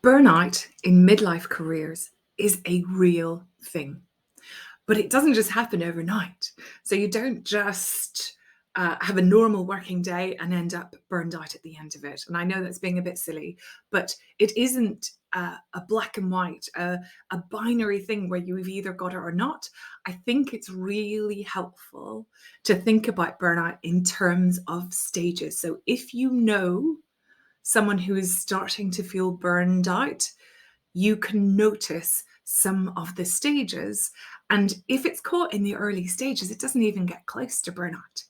Burnout in midlife careers is a real thing, but it doesn't just happen overnight. So you don't just have a normal working day and end up burned out at the end of it. And I know that's being a bit silly, but it isn't a black and white, a binary thing where you've either got it or not. I think it's really helpful to think about burnout in terms of stages. So if you know someone who is starting to feel burned out, you can notice some of the stages. And if it's caught in the early stages, it doesn't even get close to burnout.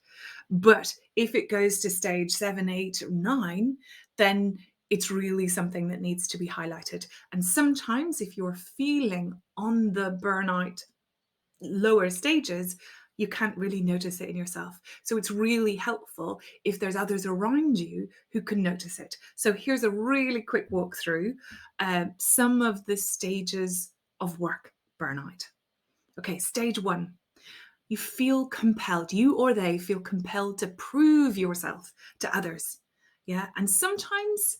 But if it goes to stage 7, 8, or 9, then it's really something that needs to be highlighted. And sometimes if you're feeling on the burnout lower stages, you can't really notice it in yourself. So it's really helpful if there's others around you who can notice it. So here's a really quick walk through some of the stages of work burnout. Okay, stage 1. You feel compelled, you or they feel compelled to prove yourself to others. Yeah, and sometimes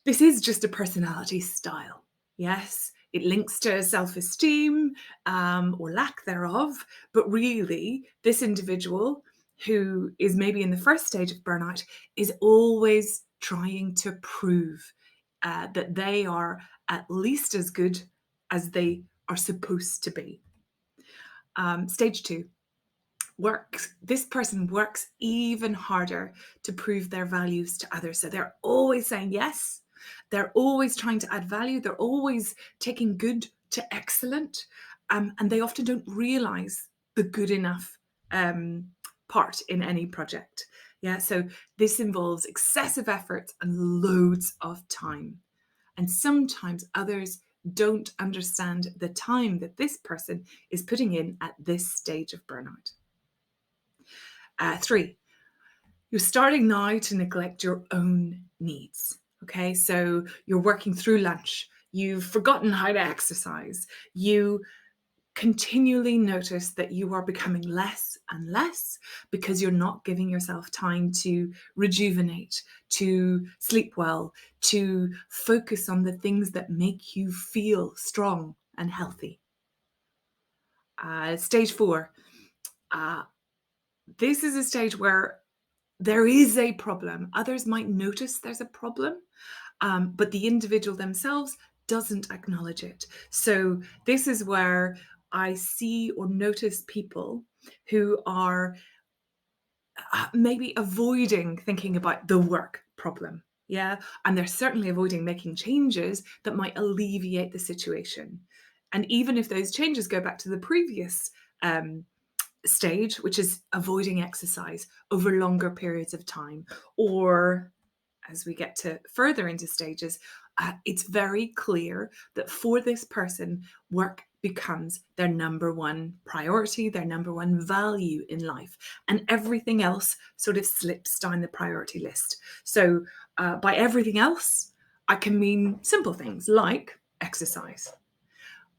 this is just a personality style. Yes, it links to self-esteem or lack thereof, but really this individual who is maybe in the first stage of burnout is always trying to prove that they are at least as good as they are supposed to be. Stage 2. This person works even harder to prove their values to others. So they're always saying yes, they're always trying to add value, they're always taking good to excellent, and they often don't realize the good enough part in any project. Yeah, so this involves excessive effort and loads of time. And sometimes others don't understand the time that this person is putting in at this stage of burnout. 3, you're starting now to neglect your own needs. Okay, so you're working through lunch, you've forgotten how to exercise, you continually notice that you are becoming less and less because you're not giving yourself time to rejuvenate, to sleep well, to focus on the things that make you feel strong and healthy. Stage 4. This is a stage where there is a problem. Others might notice there's a problem, but the individual themselves doesn't acknowledge it. So this is where I see or notice people who are maybe avoiding thinking about the work problem. Yeah. And they're certainly avoiding making changes that might alleviate the situation. And even if those changes go back to the previous stage, which is avoiding exercise over longer periods of time, or as we get to further into stages, it's very clear that for this person, work becomes their number one priority, their number one value in life, and everything else sort of slips down the priority list. So by everything else, I can mean simple things like exercise,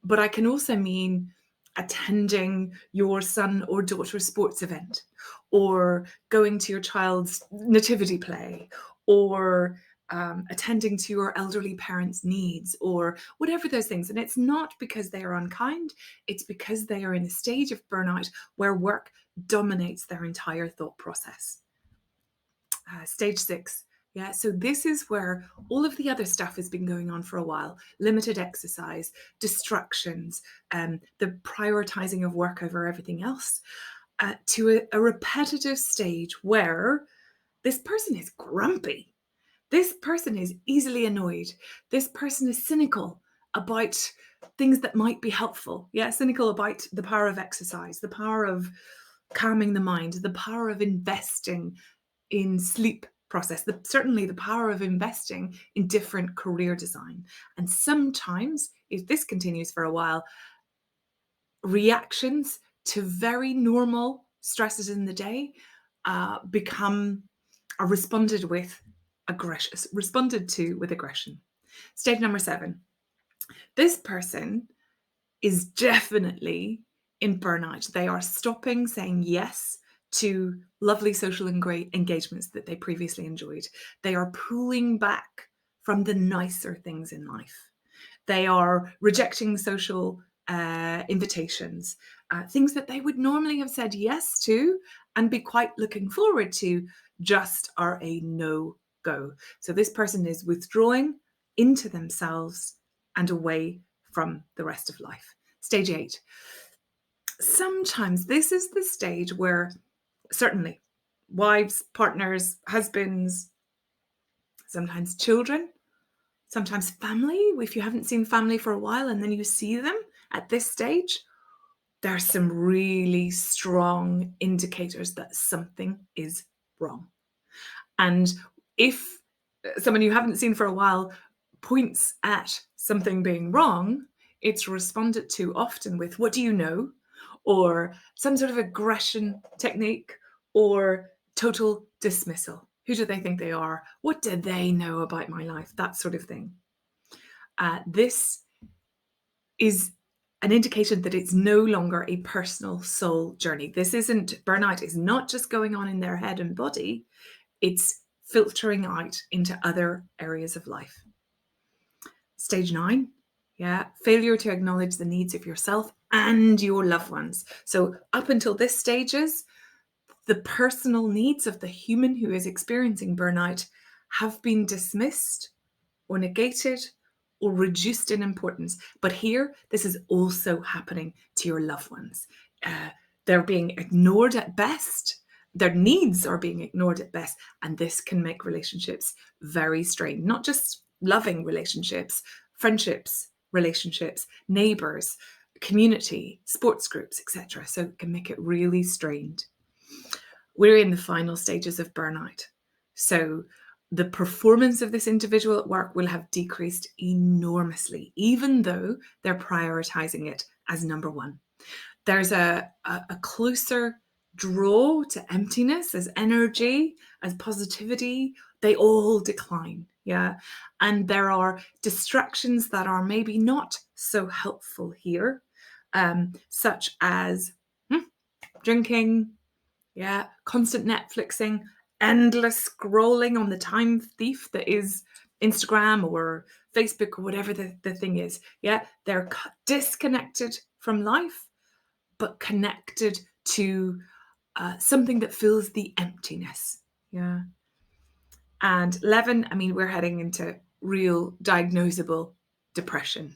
but I can also mean attending your son or daughter's sports event, or going to your child's nativity play, or attending to your elderly parents' needs, or whatever those things. And it's not because they are unkind, it's because they are in a stage of burnout where work dominates their entire thought process. Stage 6. Yeah, so this is where all of the other stuff has been going on for a while. Limited exercise, distractions, the prioritizing of work over everything else, to a repetitive stage where this person is grumpy. This person is easily annoyed. This person is cynical about things that might be helpful. Yeah, cynical about the power of exercise, the power of calming the mind, the power of investing in sleep process, certainly the power of investing in different career design. And sometimes, if this continues for a while, reactions to very normal stresses in the day are responded to with aggression. Stage number 7. This person is definitely in burnout. They are stopping saying yes to lovely social engagements that they previously enjoyed. They are pulling back from the nicer things in life. They are rejecting social invitations, things that they would normally have said yes to and be quite looking forward to, just are a no-go. So this person is withdrawing into themselves and away from the rest of life. Stage 8. Sometimes this is the stage where certainly wives, partners, husbands, sometimes children, sometimes family. If you haven't seen family for a while and then you see them at this stage, there are some really strong indicators that something is wrong. And if someone you haven't seen for a while points at something being wrong, it's responded to often with, "What do you know?" or some sort of aggression technique, or total dismissal. Who do they think they are? What do they know about my life? That sort of thing. This is an indication that it's no longer a personal soul journey. Burnout is not just going on in their head and body, it's filtering out into other areas of life. Stage 9, failure to acknowledge the needs of yourself and your loved ones. So up until this stages, the personal needs of the human who is experiencing burnout have been dismissed or negated or reduced in importance. But here, this is also happening to your loved ones. They're being ignored at best. Their needs are being ignored at best. And this can make relationships very strained. Not just loving relationships, friendships, relationships, neighbors, community, sports groups, etc. So it can make it really strained. We're in the final stages of burnout. So the performance of this individual at work will have decreased enormously, even though they're prioritizing it as number one. There's a closer draw to emptiness, as energy, as positivity. They all decline, and there are distractions that are maybe not so helpful here, such as drinking, constant Netflixing, endless scrolling on the time thief that is Instagram or Facebook or whatever the thing is. They're disconnected from life, but connected to something that fills the emptiness. And 11, we're heading into real diagnosable depression.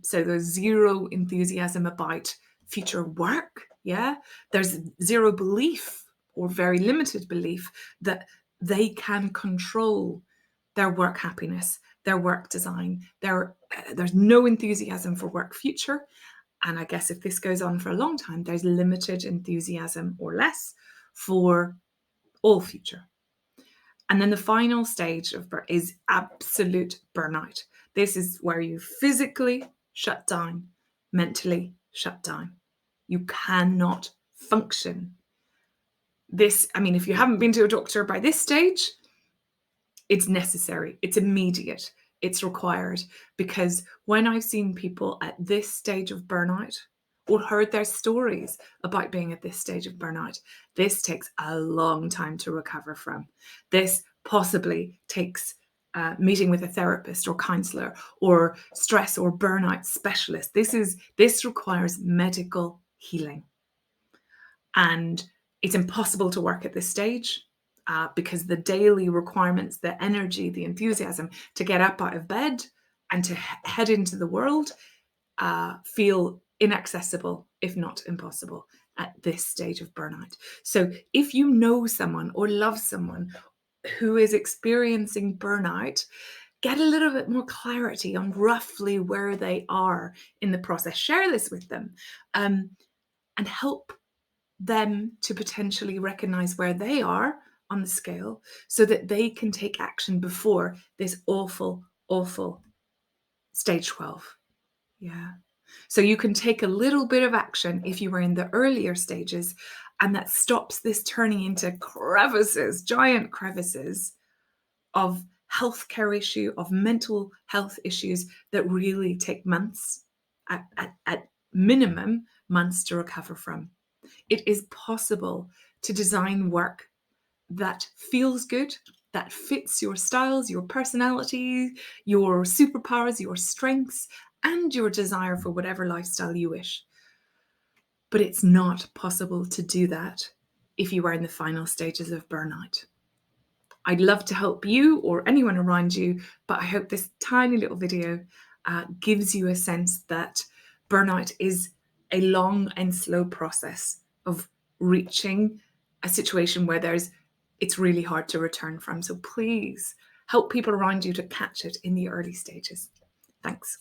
So there's zero enthusiasm about future work. There's zero belief or very limited belief that they can control their work happiness, their work design. There's no enthusiasm for work future. And I guess if this goes on for a long time, there's limited enthusiasm or less for all future. And then the final stage is absolute burnout. This is where you physically shut down, mentally shut down. You cannot function. This, if you haven't been to a doctor by this stage, it's necessary, it's immediate, it's required. Because when I've seen people at this stage of burnout or heard their stories about being at this stage of burnout, this takes a long time to recover from. This possibly takes meeting with a therapist or counselor or stress or burnout specialist. This requires medical healing. And it's impossible to work at this stage because the daily requirements, the energy, the enthusiasm to get up out of bed and to head into the world feel inaccessible, if not impossible, at this stage of burnout. So if you know someone or love someone who is experiencing burnout, get a little bit more clarity on roughly where they are in the process. Share this with them and help them to potentially recognize where they are on the scale so that they can take action before this awful, awful stage 12. So you can take a little bit of action if you were in the earlier stages, and that stops this turning into crevices, giant crevices of healthcare issue, of mental health issues that really take months, at minimum months, to recover from. It is possible to design work that feels good, that fits your styles, your personality, your superpowers, your strengths, and your desire for whatever lifestyle you wish. But it's not possible to do that if you are in the final stages of burnout. I'd love to help you or anyone around you, but I hope this tiny little video gives you a sense that burnout is a long and slow process of reaching a situation where it's really hard to return from. So please help people around you to catch it in the early stages. Thanks.